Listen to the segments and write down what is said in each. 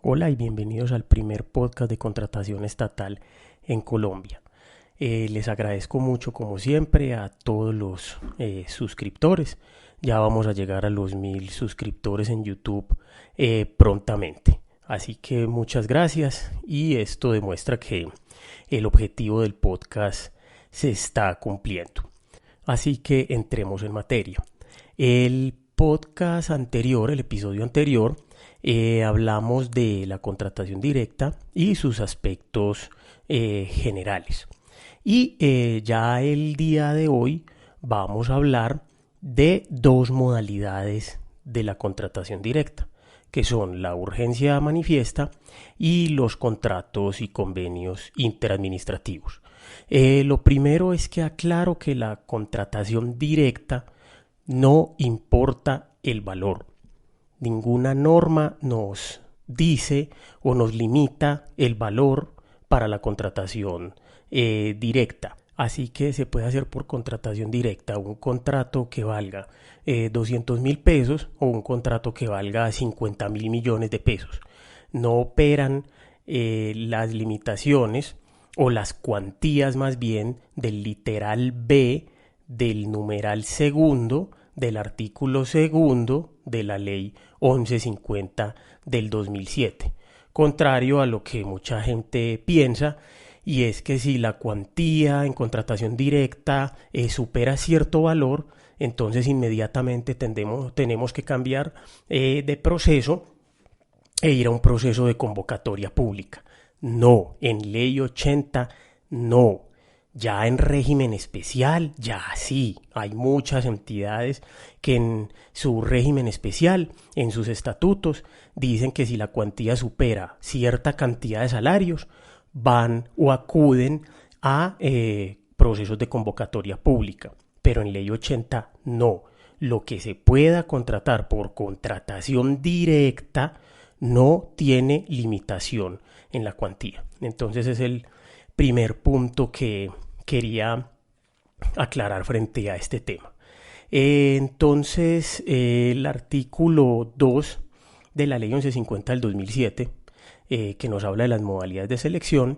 Hola y bienvenidos al primer podcast de contratación estatal en Colombia. Les agradezco mucho, como siempre, a todos los suscriptores. Ya vamos a llegar a los 1000 suscriptores en YouTube prontamente. Así que muchas gracias y esto demuestra que el objetivo del podcast se está cumpliendo. Así que entremos en materia. El podcast anterior, el episodio anterior, hablamos de la contratación directa y sus aspectos generales. Y ya el día de hoy vamos a hablar de dos modalidades de la contratación directa, que son la urgencia manifiesta y los contratos y convenios interadministrativos. Lo primero es que aclaro que la contratación directa no importa el valor. Ninguna norma nos dice o nos limita el valor para la contratación directa. Así que se puede hacer por contratación directa un contrato que valga 200.000 pesos o un contrato que valga 50.000 millones de pesos. No operan las limitaciones o las cuantías más bien del literal B del numeral segundo del artículo segundo de la ley 1150 del 2007, contrario a lo que mucha gente piensa, y es que si la cuantía en contratación directa supera cierto valor, entonces inmediatamente tenemos que cambiar de proceso e ir a un proceso de convocatoria pública. No, en ley 80 no. Ya en régimen especial, ya sí, hay muchas entidades que en su régimen especial, en sus estatutos, dicen que si la cuantía supera cierta cantidad de salarios, van o acuden a procesos de convocatoria pública. Pero en ley 80 no. Lo que se pueda contratar por contratación directa no tiene limitación en la cuantía. Entonces es el primer punto que quería aclarar frente a este tema. Entonces, el artículo 2 de la ley 1150 del 2007, que nos habla de las modalidades de selección,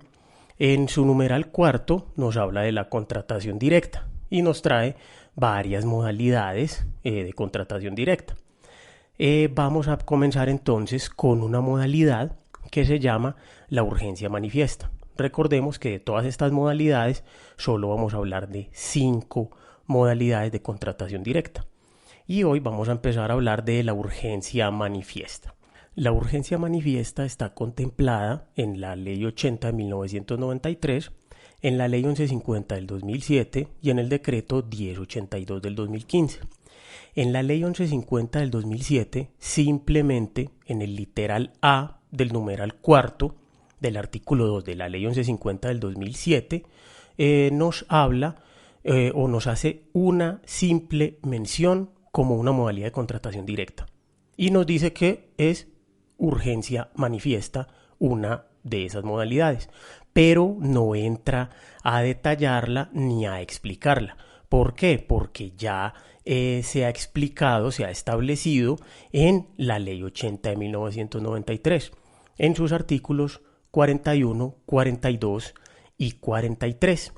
en su numeral cuarto nos habla de la contratación directa y nos trae varias modalidades de contratación directa. Vamos a comenzar entonces con una modalidad que se llama la urgencia manifiesta. Recordemos que de todas estas modalidades solo vamos a hablar de 5 modalidades de contratación directa. Y hoy vamos a empezar a hablar de la urgencia manifiesta. La urgencia manifiesta está contemplada en la Ley 80 de 1993, en la Ley 1150 del 2007 y en el Decreto 1082 del 2015. En la Ley 1150 del 2007, simplemente en el literal A del numeral cuarto del artículo 2 de la Ley 1150 del 2007, nos habla o nos hace una simple mención como una modalidad de contratación directa. Y nos dice que es urgencia manifiesta una de esas modalidades, pero no entra a detallarla ni a explicarla. ¿Por qué? Porque ya se ha explicado, se ha establecido en la Ley 80 de 1993, en sus artículos 41, 42 y 43.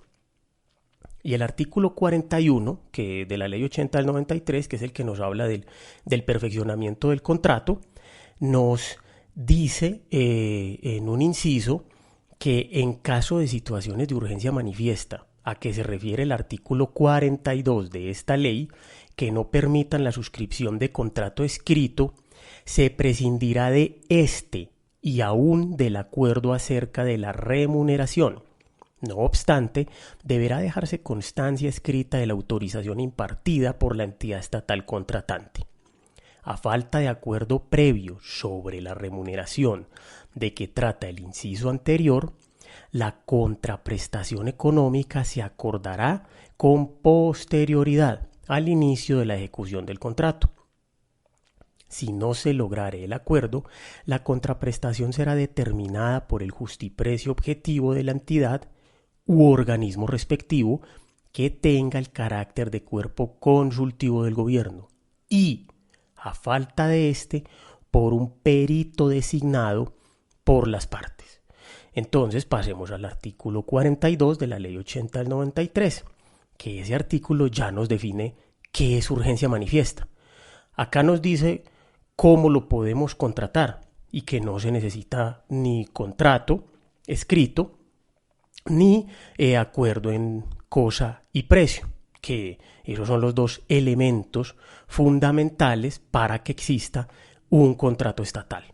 Y el artículo 41 de la Ley 80 del 93, que es el que nos habla del perfeccionamiento del contrato, nos dice en un inciso que en caso de situaciones de urgencia manifiesta, a que se refiere el artículo 42 de esta ley, que no permitan la suscripción de contrato escrito, se prescindirá de este y aún del acuerdo acerca de la remuneración. No obstante, deberá dejarse constancia escrita de la autorización impartida por la entidad estatal contratante. A falta de acuerdo previo sobre la remuneración de que trata el inciso anterior, la contraprestación económica se acordará con posterioridad al inicio de la ejecución del contrato. Si no se lograre el acuerdo, la contraprestación será determinada por el justiprecio objetivo de la entidad u organismo respectivo que tenga el carácter de cuerpo consultivo del gobierno y, a falta de este, por un perito designado por las partes. Entonces pasemos al artículo 42 de la Ley 80 del 93, que ese artículo ya nos define qué es urgencia manifiesta. Acá nos dice cómo lo podemos contratar y que no se necesita ni contrato escrito ni acuerdo en cosa y precio, que esos son los dos elementos fundamentales para que exista un contrato estatal.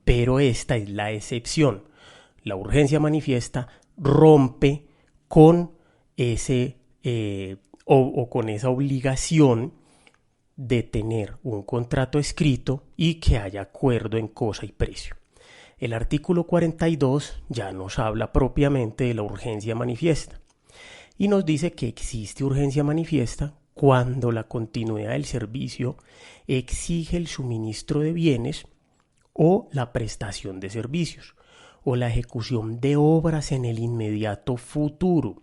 Pero esta es la excepción. La urgencia manifiesta rompe con ese con esa obligación de tener un contrato escrito y que haya acuerdo en cosa y precio. El artículo 42 ya nos habla propiamente de la urgencia manifiesta y nos dice que existe urgencia manifiesta cuando la continuidad del servicio exige el suministro de bienes o la prestación de servicios o la ejecución de obras en el inmediato futuro,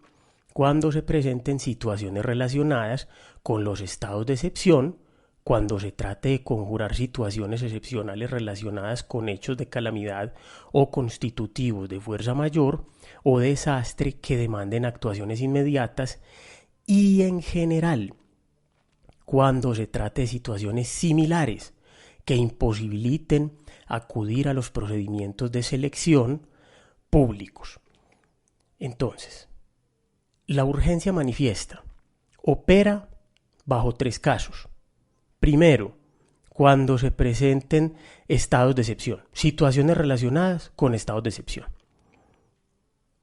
cuando se presenten situaciones relacionadas con los estados de excepción, cuando se trate de conjurar situaciones excepcionales relacionadas con hechos de calamidad o constitutivos de fuerza mayor o desastre que demanden actuaciones inmediatas, y en general cuando se trate de situaciones similares que imposibiliten acudir a los procedimientos de selección públicos. Entonces, la urgencia manifiesta opera bajo 3 casos. Primero, cuando se presenten estados de excepción, situaciones relacionadas con estados de excepción.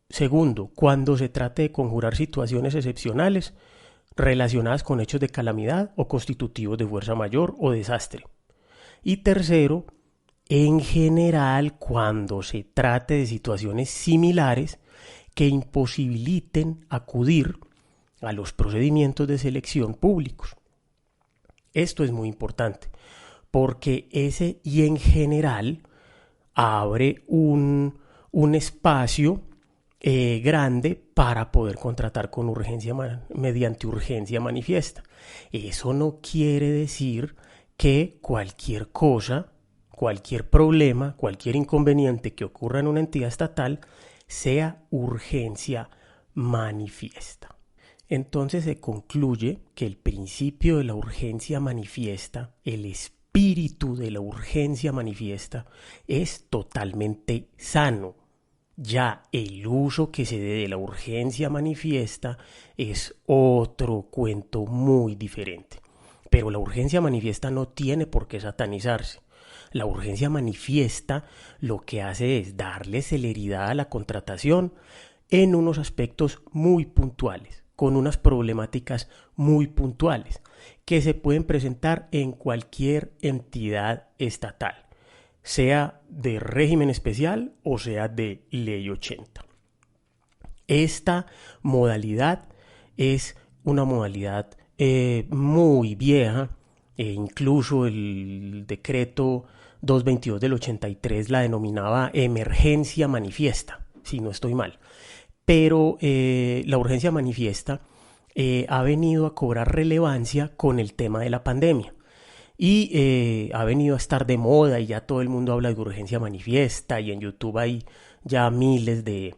Segundo, cuando se trate de conjurar situaciones excepcionales relacionadas con hechos de calamidad o constitutivos de fuerza mayor o desastre. Y tercero, en general, cuando se trate de situaciones similares que imposibiliten acudir a los procedimientos de selección públicos. Esto es muy importante porque ese y en general abre un espacio grande para poder contratar con urgencia mediante urgencia manifiesta. Eso no quiere decir que cualquier cosa, cualquier problema, cualquier inconveniente que ocurra en una entidad estatal sea urgencia manifiesta. Entonces se concluye que el principio de la urgencia manifiesta, el espíritu de la urgencia manifiesta, es totalmente sano. Ya el uso que se dé de la urgencia manifiesta es otro cuento muy diferente. Pero la urgencia manifiesta no tiene por qué satanizarse. La urgencia manifiesta lo que hace es darle celeridad a la contratación en unos aspectos muy puntuales, con unas problemáticas muy puntuales que se pueden presentar en cualquier entidad estatal, sea de régimen especial o sea de ley 80. Esta modalidad es una modalidad muy vieja, incluso el decreto 222 del 83 la denominaba emergencia manifiesta, si no estoy mal. Pero la urgencia manifiesta ha venido a cobrar relevancia con el tema de la pandemia y ha venido a estar de moda y ya todo el mundo habla de urgencia manifiesta y en YouTube hay ya miles de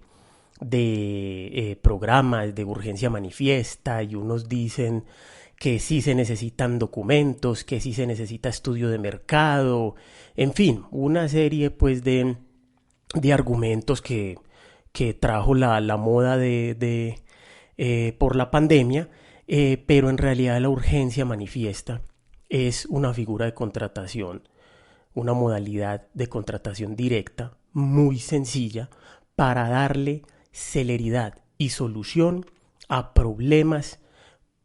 programas de urgencia manifiesta y unos dicen que sí se necesitan documentos, que sí se necesita estudio de mercado, en fin, una serie pues de argumentos que trajo la moda por la pandemia, pero en realidad la urgencia manifiesta es una figura de contratación, una modalidad de contratación directa muy sencilla para darle celeridad y solución a problemas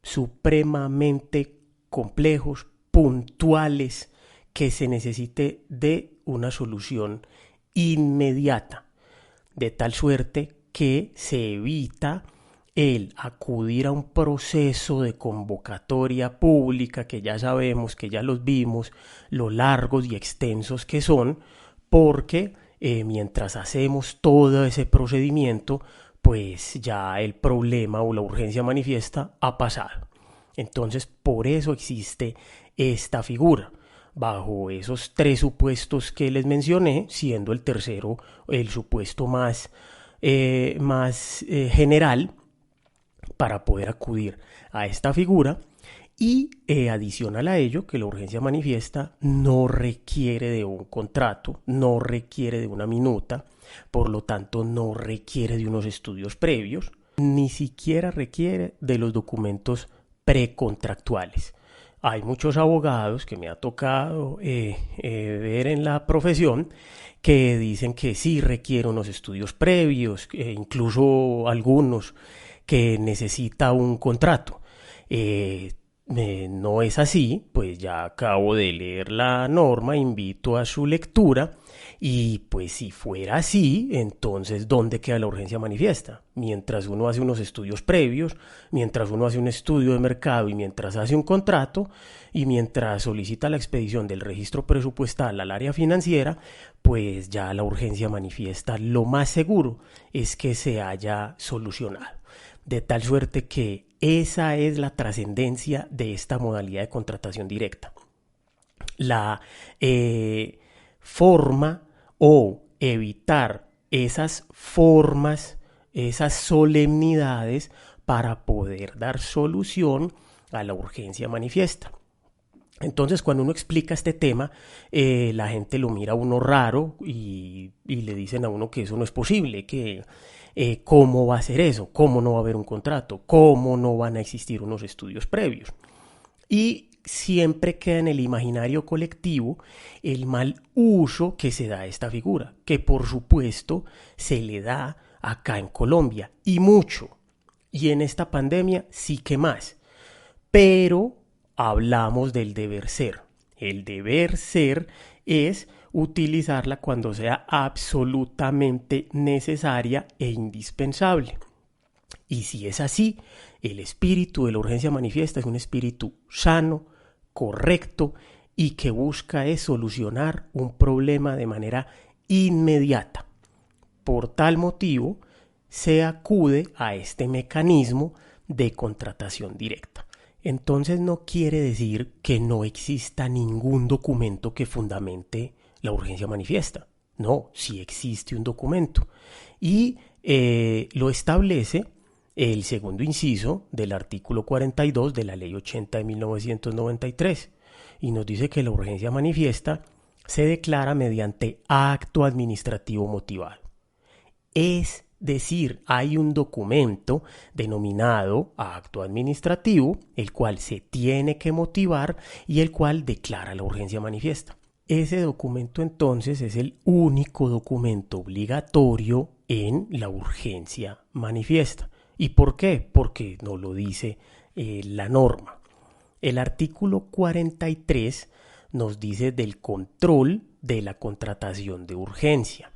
supremamente complejos, puntuales, que se necesite de una solución inmediata, de tal suerte que se evita el acudir a un proceso de convocatoria pública que ya sabemos, que ya los vimos, lo largos y extensos que son, porque mientras hacemos todo ese procedimiento, pues ya el problema o la urgencia manifiesta ha pasado. Entonces, por eso existe esta figura, bajo esos tres supuestos que les mencioné, siendo el tercero el supuesto más general para poder acudir a esta figura. Y adicional a ello, que la urgencia manifiesta no requiere de un contrato, no requiere de una minuta, por lo tanto no requiere de unos estudios previos, ni siquiera requiere de los documentos precontractuales. Hay muchos abogados que me ha tocado ver en la profesión que dicen que sí requiere unos estudios previos, incluso algunos que necesita un contrato. No es así, pues ya acabo de leer la norma, invito a su lectura y pues si fuera así, entonces ¿dónde queda la urgencia manifiesta? Mientras uno hace unos estudios previos, mientras uno hace un estudio de mercado y mientras hace un contrato y mientras solicita la expedición del registro presupuestal al área financiera, pues ya la urgencia manifiesta lo más seguro es que se haya solucionado. De tal suerte que esa es la trascendencia de esta modalidad de contratación directa. La forma o evitar esas formas, esas solemnidades para poder dar solución a la urgencia manifiesta. Entonces, cuando uno explica este tema, la gente lo mira a uno raro y le dicen a uno que eso no es posible, que cómo va a ser eso, cómo no va a haber un contrato, cómo no van a existir unos estudios previos. Y siempre queda en el imaginario colectivo el mal uso que se da a esta figura, que por supuesto se le da acá en Colombia, y mucho. Y en esta pandemia sí que más. Pero hablamos del deber ser. El deber ser es utilizarla cuando sea absolutamente necesaria e indispensable. Y si es así, el espíritu de la urgencia manifiesta es un espíritu sano, correcto y que busca es solucionar un problema de manera inmediata. Por tal motivo, se acude a este mecanismo de contratación directa. Entonces no quiere decir que no exista ningún documento que fundamente la urgencia manifiesta. No, sí existe un documento. Y lo establece el segundo inciso del artículo 42 de la Ley 80 de 1993. Y nos dice que la urgencia manifiesta se declara mediante acto administrativo motivado. Es decir, hay un documento denominado acto administrativo, el cual se tiene que motivar y el cual declara la urgencia manifiesta. Ese documento entonces es el único documento obligatorio en la urgencia manifiesta. ¿Y por qué? Porque no lo dice la norma. El artículo 43 nos dice del control de la contratación de urgencia.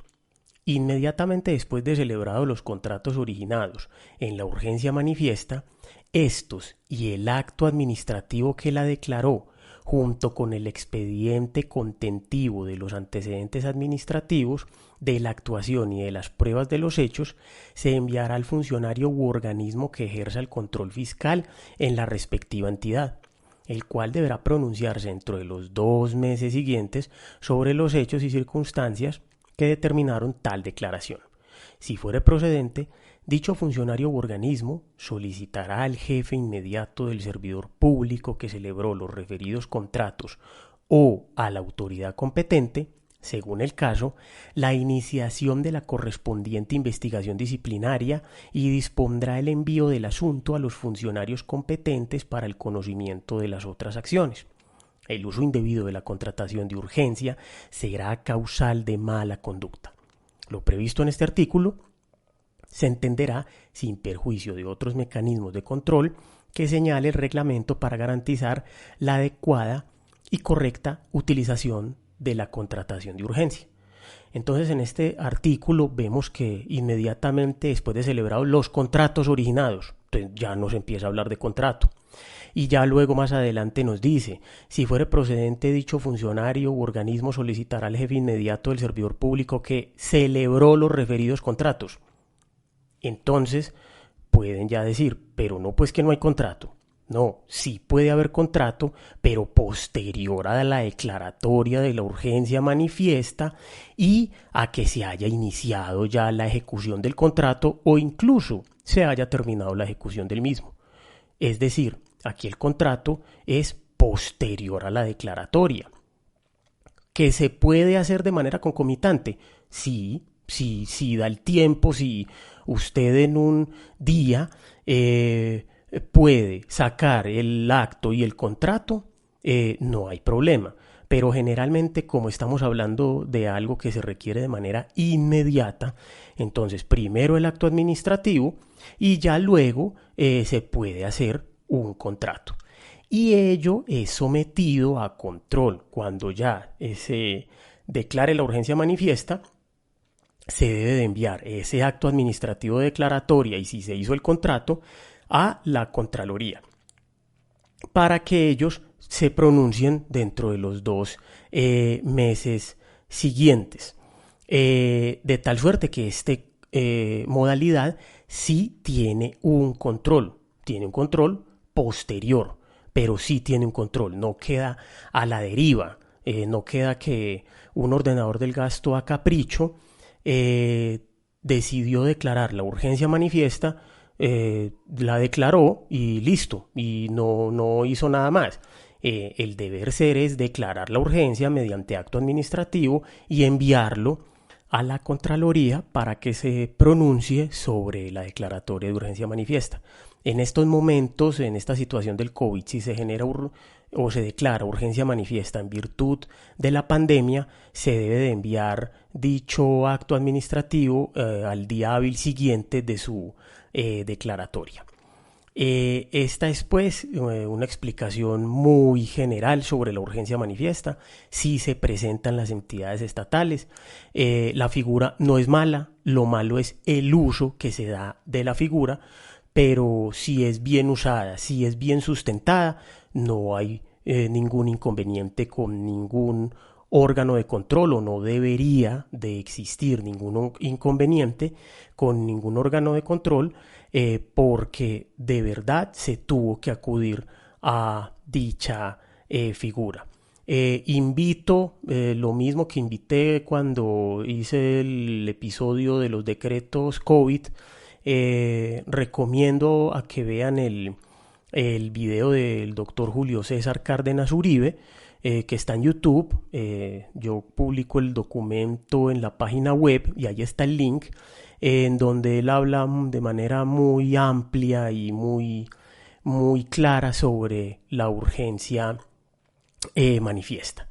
Inmediatamente después de celebrados los contratos originados en la urgencia manifiesta, estos y el acto administrativo que la declaró, junto con el expediente contentivo de los antecedentes administrativos, de la actuación y de las pruebas de los hechos, se enviará al funcionario u organismo que ejerza el control fiscal en la respectiva entidad, el cual deberá pronunciarse dentro de los 2 meses siguientes sobre los hechos y circunstancias que determinaron tal declaración. Si fuere procedente, dicho funcionario u organismo solicitará al jefe inmediato del servidor público que celebró los referidos contratos o a la autoridad competente, según el caso, la iniciación de la correspondiente investigación disciplinaria y dispondrá el envío del asunto a los funcionarios competentes para el conocimiento de las otras acciones. El uso indebido de la contratación de urgencia será causal de mala conducta. Lo previsto en este artículo se entenderá sin perjuicio de otros mecanismos de control que señale el reglamento para garantizar la adecuada y correcta utilización de la contratación de urgencia. Entonces, en este artículo vemos que inmediatamente después de celebrados los contratos originados, entonces ya nos empieza a hablar de contrato. Y ya luego más adelante nos dice, si fuere procedente dicho funcionario u organismo solicitará al jefe inmediato del servidor público que celebró los referidos contratos. Entonces pueden ya decir, pero no, pues que no hay contrato. No, sí puede haber contrato, pero posterior a la declaratoria de la urgencia manifiesta y a que se haya iniciado ya la ejecución del contrato o incluso se haya terminado la ejecución del mismo. Es decir, aquí el contrato es posterior a la declaratoria. ¿Que se puede hacer de manera concomitante? Sí, sí, sí da el tiempo, si usted en un día puede sacar el acto y el contrato, no hay problema. Pero generalmente, como estamos hablando de algo que se requiere de manera inmediata, entonces primero el acto administrativo y ya luego se puede hacer un contrato. Y ello es sometido a control. Cuando ya se declare la urgencia manifiesta, se debe de enviar ese acto administrativo de declaratoria y si se hizo el contrato a la Contraloría para que ellos se pronuncien dentro de los 2 meses siguientes. De tal suerte que esta modalidad sí tiene un control posterior, pero sí tiene un control, no queda a la deriva, no queda que un ordenador del gasto a capricho decidió declarar la urgencia manifiesta, la declaró y listo, y no hizo nada más. El deber ser es declarar la urgencia mediante acto administrativo y enviarlo a la Contraloría para que se pronuncie sobre la declaratoria de urgencia manifiesta. En estos momentos, en esta situación del COVID, si se genera o se declara urgencia manifiesta en virtud de la pandemia, se debe de enviar dicho acto administrativo al día hábil siguiente de su declaratoria. Esta es pues una explicación muy general sobre la urgencia manifiesta. Si se presentan las entidades estatales, la figura no es mala, lo malo es el uso que se da de la figura, pero si es bien usada, si es bien sustentada, no hay ningún inconveniente con ningún órgano de control o no debería de existir ningún inconveniente con ningún órgano de control porque de verdad se tuvo que acudir a dicha figura. Invito lo mismo que invité cuando hice el episodio de los decretos COVID. Recomiendo a que vean el video del doctor Julio César Cárdenas Uribe, que está en YouTube. Yo publico el documento en la página web y ahí está el link, en donde él habla de manera muy amplia y muy, muy clara sobre la urgencia manifiesta.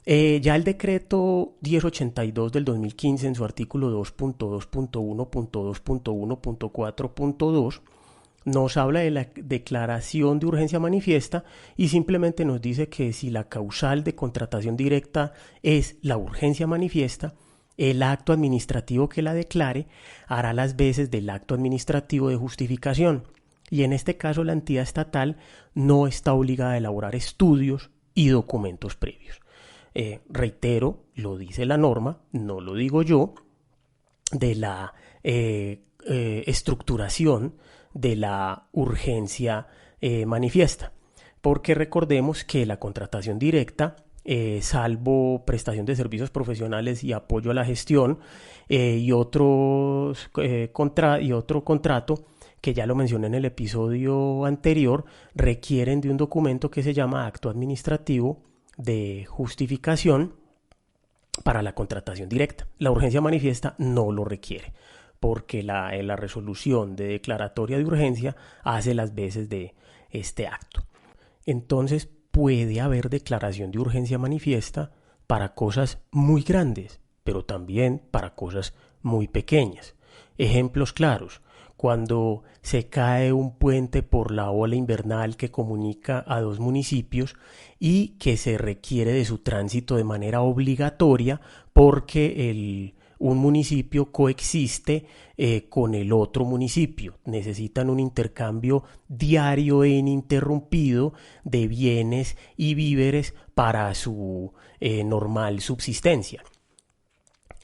Ya el decreto 1082 del 2015 en su artículo 2.2.1.2.1.4.2 nos habla de la declaración de urgencia manifiesta y simplemente nos dice que si la causal de contratación directa es la urgencia manifiesta, el acto administrativo que la declare hará las veces del acto administrativo de justificación. Y en este caso la entidad estatal no está obligada a elaborar estudios y documentos previos. Reitero, lo dice la norma, no lo digo yo, de la estructuración de la urgencia manifiesta, porque recordemos que la contratación directa, salvo prestación de servicios profesionales y apoyo a la gestión y otro contrato que ya lo mencioné en el episodio anterior, requieren de un documento que se llama acto administrativo de justificación para la contratación directa. La urgencia manifiesta no lo requiere, porque la resolución de declaratoria de urgencia hace las veces de este acto. Entonces puede haber declaración de urgencia manifiesta para cosas muy grandes, pero también para cosas muy pequeñas. Ejemplos claros: cuando se cae un puente por la ola invernal que comunica a 2 municipios y que se requiere de su tránsito de manera obligatoria porque un municipio coexiste con el otro municipio. Necesitan un intercambio diario e ininterrumpido de bienes y víveres para su normal subsistencia.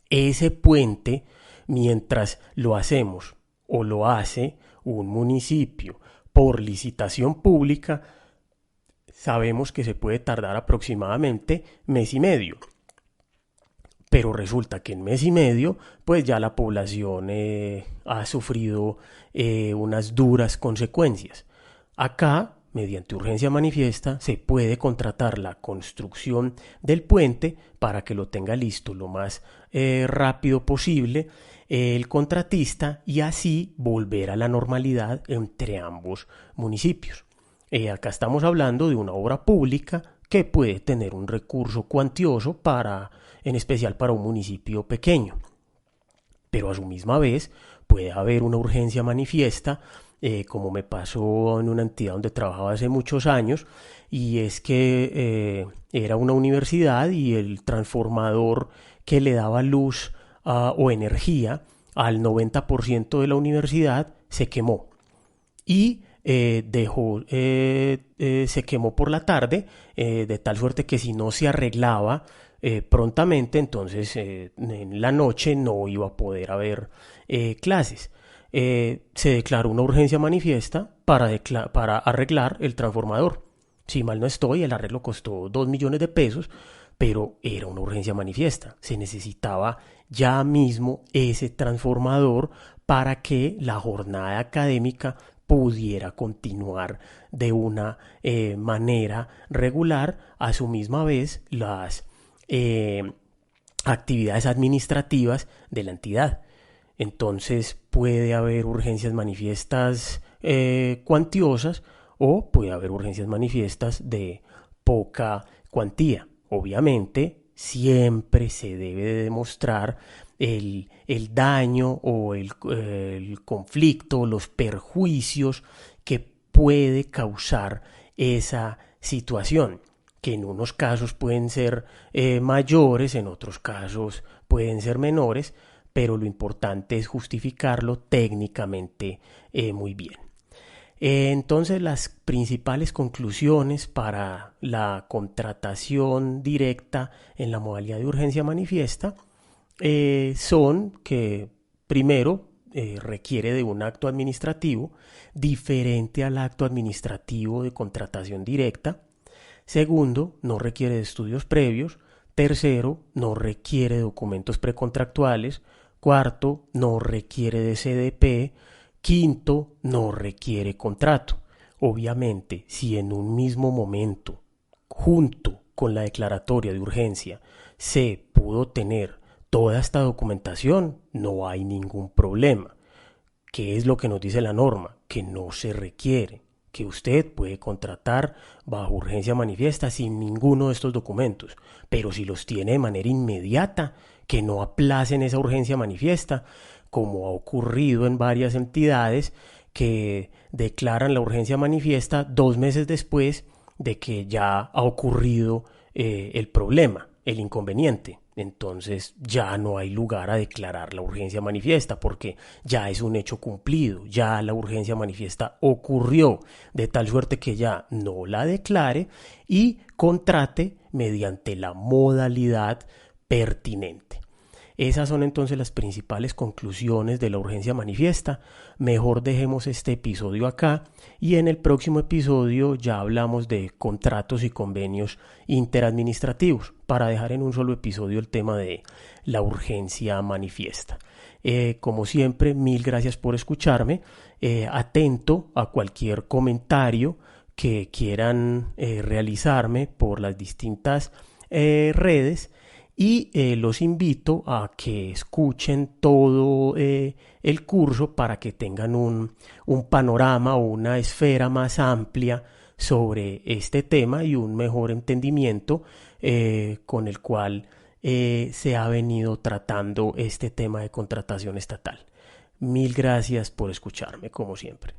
Ese puente, mientras lo hacemos o lo hace un municipio por licitación pública, sabemos que se puede tardar aproximadamente mes y medio. Pero resulta que en mes y medio, pues ya la población ha sufrido unas duras consecuencias. Acá, mediante urgencia manifiesta, se puede contratar la construcción del puente para que lo tenga listo lo más rápido posible el contratista y así volver a la normalidad entre ambos municipios. Acá estamos hablando de una obra pública que puede tener un recurso cuantioso en especial para un municipio pequeño. Pero a su misma vez puede haber una urgencia manifiesta, como me pasó en una entidad donde trabajaba hace muchos años, y es que era una universidad y el transformador que le daba luz o energía al 90% de la universidad se quemó. Y se quemó por la tarde, de tal suerte que si no se arreglaba prontamente, entonces en la noche no iba a poder haber clases. Se declaró una urgencia manifiesta para arreglar el transformador. Si mal no estoy, el arreglo costó 2 millones de pesos, pero era una urgencia manifiesta. Se necesitaba ya mismo ese transformador para que la jornada académica pudiera continuar de una manera regular. A su misma vez, las actividades administrativas de la entidad. Entonces puede haber urgencias manifiestas cuantiosas o puede haber urgencias manifiestas de poca cuantía. Obviamente siempre se debe de demostrar el daño o el conflicto, los perjuicios que puede causar esa situación, que en unos casos pueden ser mayores, en otros casos pueden ser menores, pero lo importante es justificarlo técnicamente muy bien. Entonces, las principales conclusiones para la contratación directa en la modalidad de urgencia manifiesta son que, primero, requiere de un acto administrativo diferente al acto administrativo de contratación directa. Segundo, no requiere de estudios previos. Tercero, no requiere documentos precontractuales. Cuarto, no requiere de CDP. Quinto, no requiere contrato. Obviamente, si en un mismo momento, junto con la declaratoria de urgencia, se pudo tener toda esta documentación, no hay ningún problema. ¿Qué es lo que nos dice la norma? Que no se requiere, que usted puede contratar bajo urgencia manifiesta sin ninguno de estos documentos, pero si los tiene de manera inmediata, que no aplacen esa urgencia manifiesta, como ha ocurrido en varias entidades que declaran la urgencia manifiesta 2 meses después de que ya ha ocurrido el problema, el inconveniente. Entonces ya no hay lugar a declarar la urgencia manifiesta porque ya es un hecho cumplido, ya la urgencia manifiesta ocurrió, de tal suerte que ya no la declare y contrate mediante la modalidad pertinente. Esas son entonces las principales conclusiones de la urgencia manifiesta. Mejor dejemos este episodio acá y en el próximo episodio ya hablamos de contratos y convenios interadministrativos para dejar en un solo episodio el tema de la urgencia manifiesta. Como siempre, mil gracias por escucharme. Atento a cualquier comentario que quieran realizarme por las distintas redes. Y los invito a que escuchen todo el curso para que tengan un panorama o una esfera más amplia sobre este tema y un mejor entendimiento con el cual se ha venido tratando este tema de contratación estatal. Mil gracias por escucharme, como siempre.